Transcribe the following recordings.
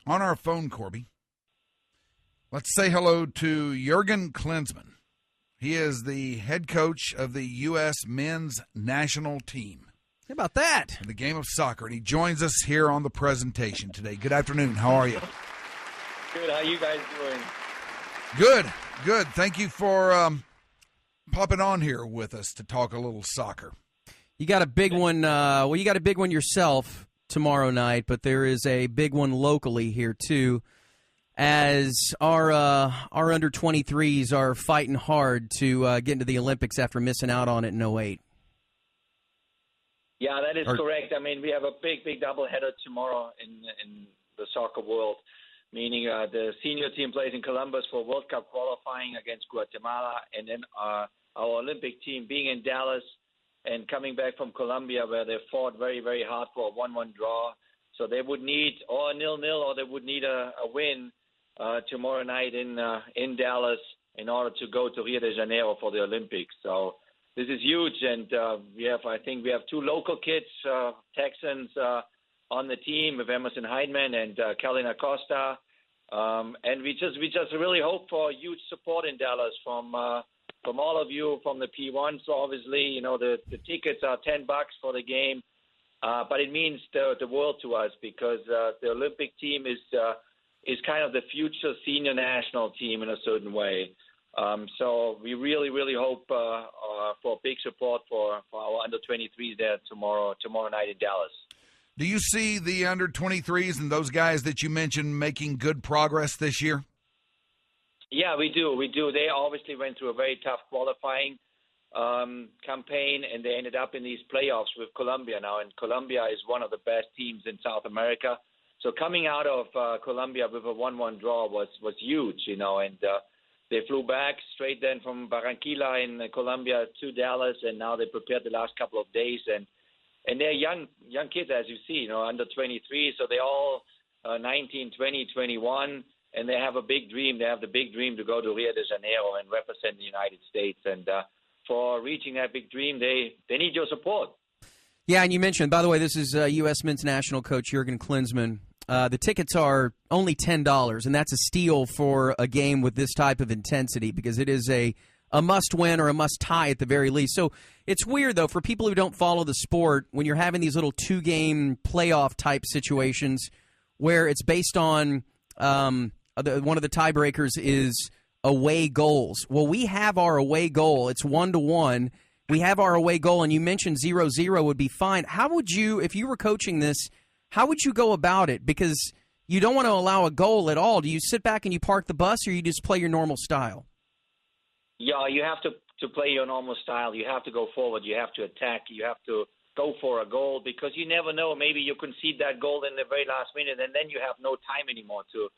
on our phone, Corby. Let's say hello to Jurgen Klinsmann. He is the head coach of the U.S. men's national team. How about that? In the game of soccer, and he joins us here on the presentation today. Good afternoon. How are you? Good. How you guys doing? Good. Thank you for popping on here with us to talk a little soccer. You got a big one. You got a big one yourself tomorrow night, but there is a big one locally here too. As our under 23s are fighting hard to get into the Olympics after missing out on it in 2008. Yeah, that is correct. I mean, we have a big doubleheader tomorrow in the soccer world, meaning the senior team plays in Columbus for World Cup qualifying against Guatemala, and then our Olympic team being in Dallas and coming back from Colombia, where they fought very, very hard for a 1-1 draw. So they would need or a 0-0, or they would need a win tomorrow night in Dallas in order to go to Rio de Janeiro for the Olympics. So this is huge, and I think we have two local kids, Texans, on the team with Emerson Heidemann and Kellen Acosta, and we just really hope for huge support in Dallas from all of you, from the P1. So obviously, the tickets are $10 for the game, but it means the world to us because the Olympic team is kind of the future senior national team in a certain way. So we really, really hope for big support for our under-23s there tomorrow night in Dallas. Do you see the under-23s and those guys that you mentioned making good progress this year? Yeah, we do. They obviously went through a very tough qualifying campaign, and they ended up in these playoffs with Colombia now. And Colombia is one of the best teams in South America. So coming out of Colombia with a 1-1 draw was huge, and they flew back straight then from Barranquilla in Colombia to Dallas, and now they prepared the last couple of days. And they're young kids, as you see, under 23, so they're all 19, 20, 21, and they have a big dream. They have the big dream to go to Rio de Janeiro and represent the United States. And for reaching that big dream, they need your support. Yeah, and you mentioned, by the way, this is U.S. men's national coach Jurgen Klinsmann. The tickets are only $10, and that's a steal for a game with this type of intensity because it is a must-win or a must-tie at the very least. So it's weird, though, for people who don't follow the sport, when you're having these little two-game playoff-type situations where it's based on one of the tiebreakers is away goals. Well, we have our away goal. It's 1-1. We have our away goal, and you mentioned 0-0 would be fine. How would you, if you were coaching this, how would you go about it? Because you don't want to allow a goal at all. Do you sit back and you park the bus, or you just play your normal style? Yeah, you have to play your normal style. You have to go forward. You have to attack. You have to go for a goal because you never know. Maybe you concede that goal in the very last minute, and then you have no time anymore to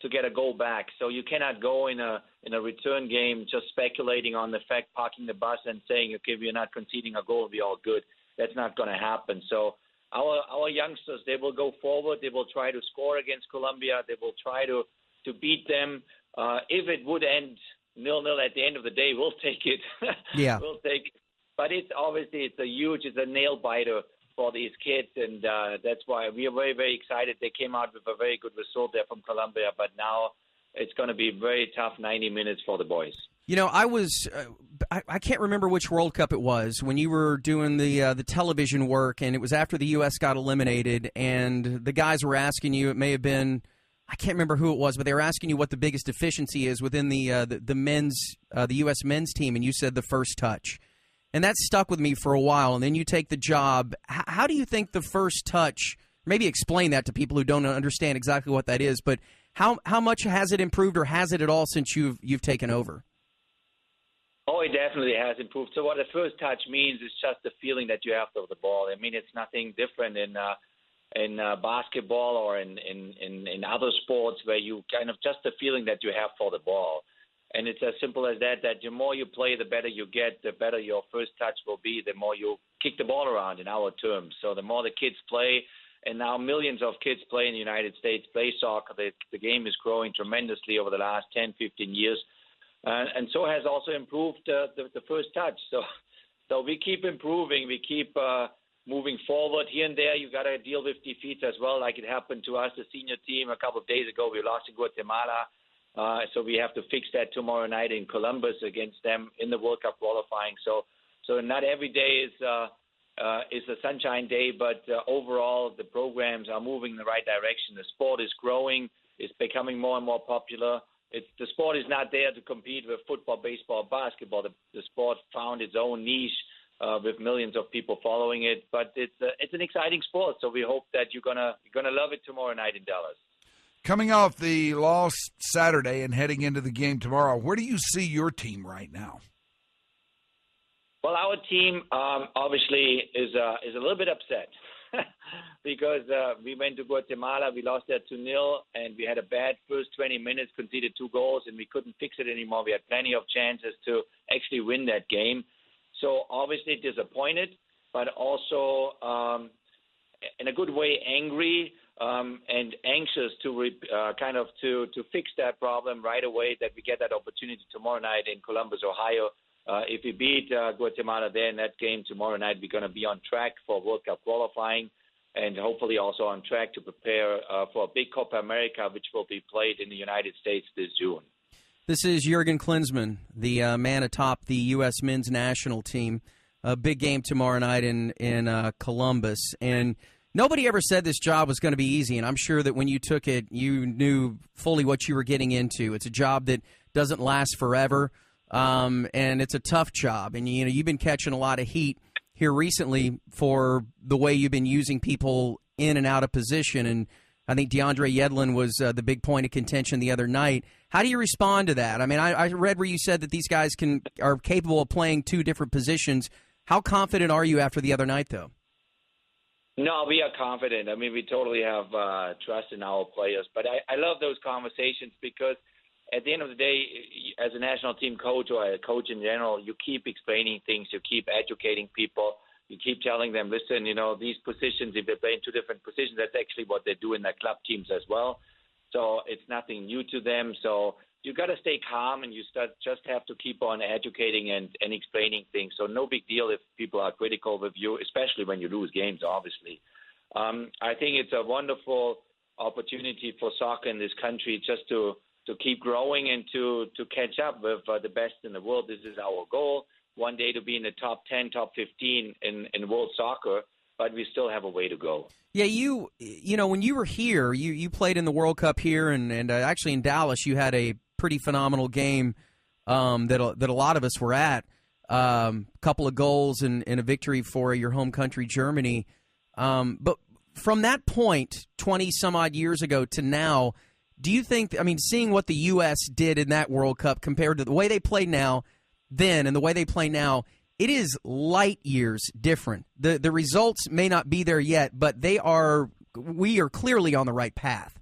get a goal back. So you cannot go in a return game just speculating on the fact, parking the bus and saying, okay, we're not conceding a goal, we're all good. That's not going to happen. So our youngsters, they will go forward. They will try to score against Colombia. They will try to beat them. If it would end 0-0 at the end of the day, we'll take it. Yeah. We'll take it. But it's a nail biter for these kids, and that's why we are very, very excited. They came out with a very good result there from Colombia, but now it's going to be a very tough 90 minutes for the boys. I can't remember which World Cup it was when you were doing the television work, and it was after the U.S. got eliminated, and the guys were asking you, it may have been, I can't remember who it was, but they were asking you what the biggest deficiency is within the U.S. men's team, and you said the first touch. And that stuck with me for a while, and then you take the job. How do you think the first touch, maybe explain that to people who don't understand exactly what that is, but how much has it improved or has it at all since you've taken over? Oh, it definitely has improved. So what the first touch means is just the feeling that you have of the ball. I mean, it's nothing different in basketball or in other sports where you kind of just the feeling that you have for the ball. And it's as simple as that the more you play, the better you get, the better your first touch will be, the more you kick the ball around in our terms. So the more the kids play, and now millions of kids play in the United States, play soccer, the game is growing tremendously over the last 10, 15 years. And so has also improved the first touch. So we keep improving. We keep moving forward. Here and there, you got to deal with defeats as well, like it happened to us, the senior team, a couple of days ago. We lost in Guatemala, so we have to fix that tomorrow night in Columbus against them in the World Cup qualifying. So not every day is a sunshine day, but overall the programs are moving in the right direction. The sport is growing. It's becoming more and more popular. The sport is not there to compete with football, baseball, basketball. The sport found its own niche with millions of people following it. But it's an exciting sport, so we hope that you're gonna love it tomorrow night in Dallas. Coming off the loss Saturday and heading into the game tomorrow, where do you see your team right now? Well, our team obviously is a little bit upset because we went to Guatemala, we lost that 2-0, and we had a bad first 20 minutes, conceded 2 goals, and we couldn't fix it anymore. We had plenty of chances to actually win that game. So obviously disappointed, but also in a good way angry and anxious to to fix that problem right away, that we get that opportunity tomorrow night in Columbus, Ohio. If we beat Guatemala there in that game tomorrow night, we're going to be on track for World Cup qualifying and hopefully also on track to prepare for a big Copa America, which will be played in the United States this June. This is Jurgen Klinsmann, the man atop the U.S. men's national team. A big game tomorrow night in Columbus. And nobody ever said this job was going to be easy, and I'm sure that when you took it, you knew fully what you were getting into. It's a job that doesn't last forever. And it's a tough job, and you've been catching a lot of heat here recently for the way you've been using people in and out of position. And I think DeAndre Yedlin was the big point of contention the other night. How do you respond to that? I mean, I read where you said that these guys are capable of playing 2 different positions. How confident are you after the other night, though? No, we are confident. I mean, we totally have trust in our players. But I love those conversations because at the end of the day, as a national team coach or a coach in general, you keep explaining things, you keep educating people, you keep telling them, listen, these positions, if they play in 2 different positions, that's actually what they do in their club teams as well. So it's nothing new to them. So you got to stay calm, and you just have to keep on educating and explaining things. So no big deal if people are critical of you, especially when you lose games, obviously. I think it's a wonderful opportunity for soccer in this country just to keep growing and to catch up with the best in the world. This is our goal, one day to be in the top 10, top 15 in world soccer, but we still have a way to go. Yeah, when you were here, you played in the World Cup here, and actually in Dallas you had a pretty phenomenal game that a lot of us were at. Couple of goals and a victory for your home country, Germany. But from that point, 20-some-odd years ago to now, do you think, seeing what the U.S. did in that World Cup compared to the way they play now then and the way they play now, it is light years different. The results may not be there yet, but we are clearly on the right path.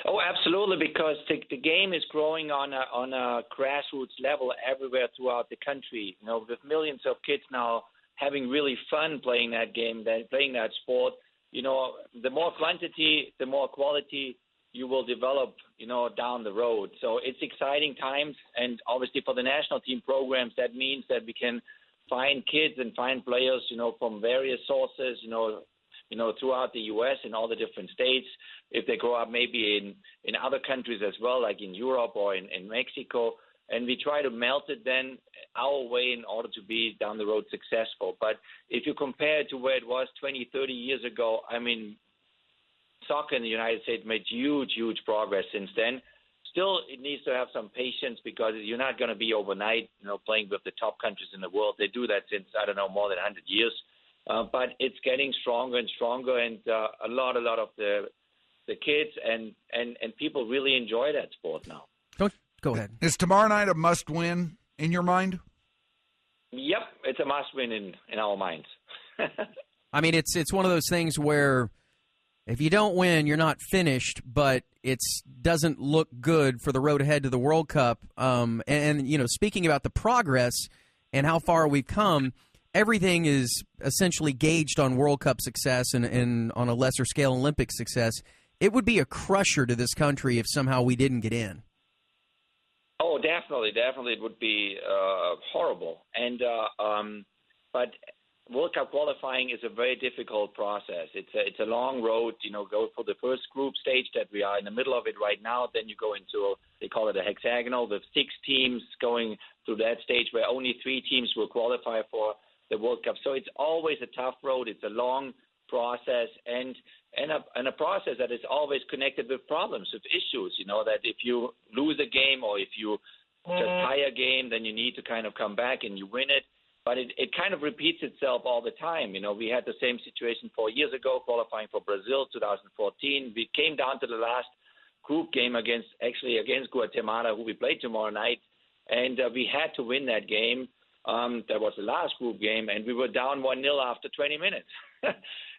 Oh, absolutely, because the game is growing on a grassroots level everywhere throughout the country. With millions of kids now having really fun playing that game, playing that sport. The more quantity, the more quality you will develop, down the road. So it's exciting times, and obviously for the national team programs, that means that we can find kids and find players, from various sources, throughout the U.S. and all the different states. If they grow up maybe in other countries as well, like in Europe or in Mexico, and we try to melt it then our way in order to be down the road successful. But if you compare it to where it was 20, 30 years ago, soccer in the United States made huge progress since then. Still, it needs to have some patience because you're not going to be overnight, playing with the top countries in the world. They do that since, more than 100 years. But it's getting stronger and stronger, and a lot of the kids and people really enjoy that sport now. Go ahead. Is tomorrow night a must-win in your mind? Yep, it's a must-win in our minds. It's one of those things where if you don't win, you're not finished, but it doesn't look good for the road ahead to the World Cup. Speaking about the progress and how far we've come, everything is essentially gauged on World Cup success and on a lesser scale Olympic success. It would be a crusher to this country if somehow we didn't get in. Oh, definitely, it would be horrible. And but World Cup qualifying is a very difficult process. It's a long road. Go for the first group stage that we are in the middle of it right now. Then you go into, they call it a hexagonal, with 6 teams going through that stage where only 3 teams will qualify for the World Cup. So it's always a tough road. It's a long process and a process that is always connected with problems, with issues. That if you lose a game or if you just tie a game, then you need to kind of come back and you win it. But it kind of repeats itself all the time. We had the same situation 4 years ago, qualifying for Brazil 2014. We came down to the last group game against Guatemala, who we play tomorrow night, and we had to win that game. That was the last group game, and we were down 1-0 after 20 minutes.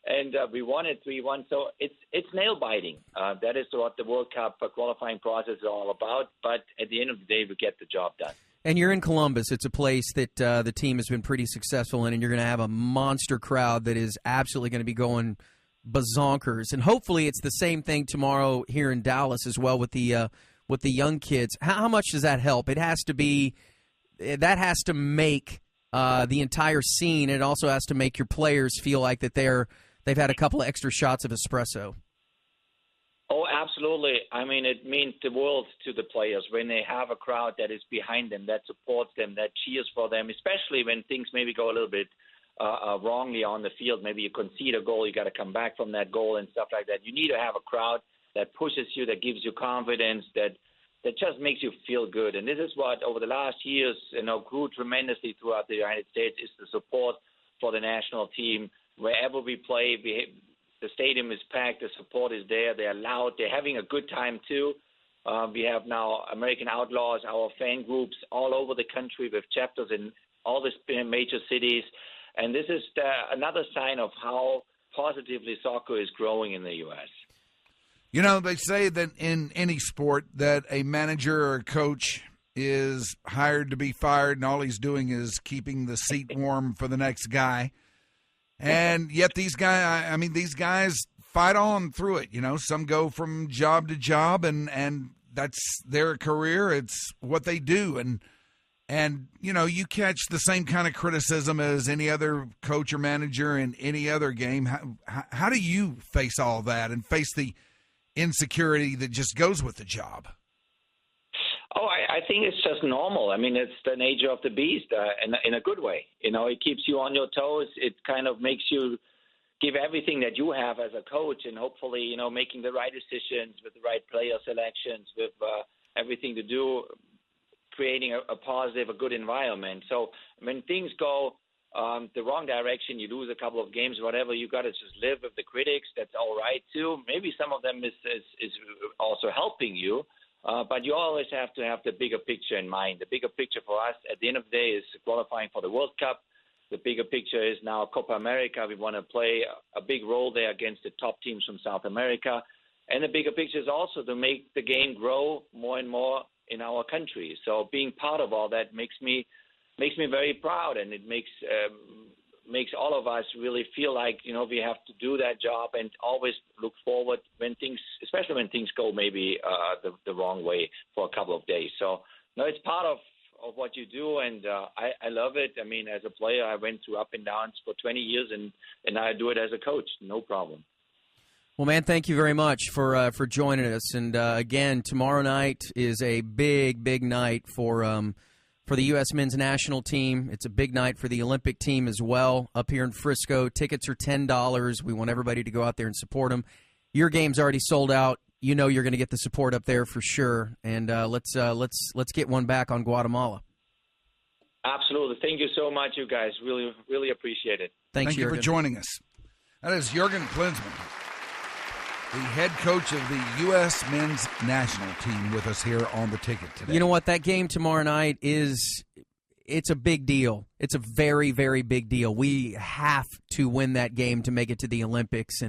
And we won it 3-1. So it's nail-biting. That is what the World Cup qualifying process is all about. But at the end of the day, we get the job done. And you're in Columbus. It's a place that the team has been pretty successful in, and you're going to have a monster crowd that is absolutely going to be going bazonkers. And hopefully it's the same thing tomorrow here in Dallas as well with the young kids. How much does that help? That has to make the entire scene. It also has to make your players feel like that they've had a couple of extra shots of espresso. Oh, absolutely. I mean, it means the world to the players when they have a crowd that is behind them, that supports them, that cheers for them, especially when things maybe go a little bit wrongly on the field. Maybe you concede a goal, you got to come back from that goal and stuff like that. You need to have a crowd that pushes you, that gives you confidence, that just makes you feel good. And this is what, over the last years, grew tremendously throughout the United States, is the support for the national team. Wherever we play, the stadium is packed, the support is there, they're loud, they're having a good time too. We have now American Outlaws, our fan groups all over the country with chapters in all the major cities. And this is another sign of how positively soccer is growing in the U.S. They say that in any sport that a manager or a coach is hired to be fired and all he's doing is keeping the seat warm for the next guy. And yet these guys fight on through it. Some go from job to job, and that's their career. It's what they do. And you catch the same kind of criticism as any other coach or manager in any other game. How do you face all that and face the insecurity that just goes with the job? Oh, I think it's just normal. I mean, it's the nature of the beast in a good way. It keeps you on your toes. It kind of makes you give everything that you have as a coach, and hopefully, making the right decisions with the right player selections, with everything to do, creating a positive, a good environment. So when things go the wrong direction, you lose a couple of games, whatever, you got to just live with the critics. That's all right too. Maybe some of them is also helping you. But you always have to have the bigger picture in mind. The bigger picture for us at the end of the day is qualifying for the World Cup. The bigger picture is now Copa America. We want to play a big role there against the top teams from South America. And the bigger picture is also to make the game grow more and more in our country. So being part of all that makes me very proud, and it makes all of us really feel like, we have to do that job and always look forward especially when things go maybe the wrong way for a couple of days. So, it's part of what you do, and I love it. I mean, as a player, I went through up and downs for 20 years, and I do it as a coach, no problem. Well, man, thank you very much for joining us. And again, tomorrow night is a big, big night for the U.S. men's national team. It's a big night for the Olympic team as well up here in Frisco. Tickets are $10. We want everybody to go out there and support them. Your game's already sold out. You're going to get the support up there for sure. And let's get one back on Guatemala. Absolutely. Thank you so much, you guys. Really, really appreciate it. Thank you for joining us. That is Jurgen Klinsmann, the head coach of the U.S. men's national team, with us here on The Ticket today. You know what? That game tomorrow night it's a big deal. It's a very, very big deal. We have to win that game to make it to the Olympics,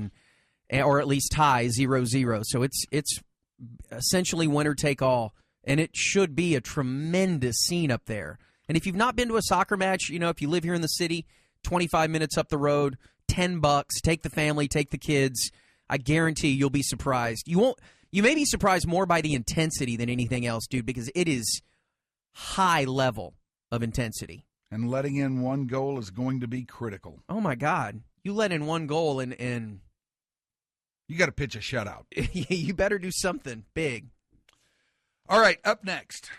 or at least tie 0-0. So it's essentially winner take all, and it should be a tremendous scene up there. And if you've not been to a soccer match, if you live here in the city, 25 minutes up the road, $10, take the family, take the kids. I guarantee you'll be surprised. You may be surprised more by the intensity than anything else, dude, because it is high level of intensity. and letting in one goal is going to be critical. Oh, my God. You let in one goal and you got to pitch a shutout. you better do something big. All right, up next,